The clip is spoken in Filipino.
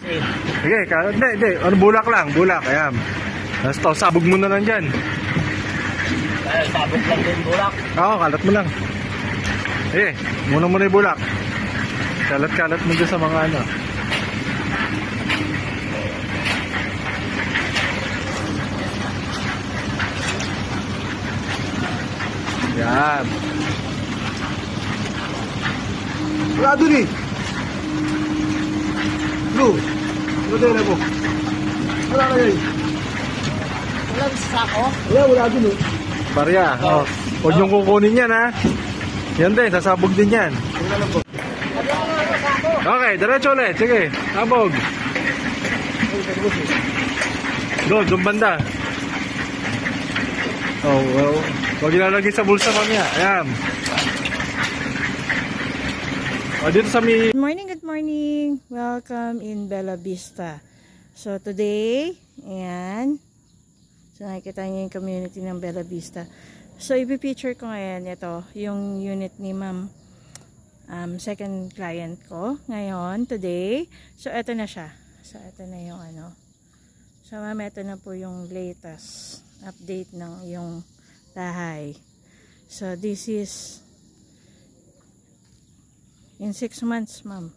Sige, hindi. Ano, bulak lang, bulak. Ayan. Tapos sabog mo na lang dyan. Sabog lang din bulak. Oo, kalat mo lang. Sige, muna yung bulak. Kalat-kalat mo dyan sa mga ano. Yan. Wala dun eh. Blue. Wala na po. Wala na yun. Wala sa sako? Wala dun eh. Barya. Oh. Huwag niyong kukunin yan ha. Yan din, sasabog din yan. Okay, diretso ulit. Sige, sabog. Doon banda. Oh, well. Huwag ilalagay sa bulsa mamaya. Ayan. O, dito sa mi... Good morning. Welcome in Bella Vista. So, today, ayan. So, nakikita niyo yung community ng Bella Vista. So, ipipicture ko ngayon ito, yung unit ni ma'am. Second client ko ngayon, today. So, ito na siya. So, ito na yung ano. So, ma'am, ito na po yung latest update ng yung bahay. So, this is in 6 months, ma'am.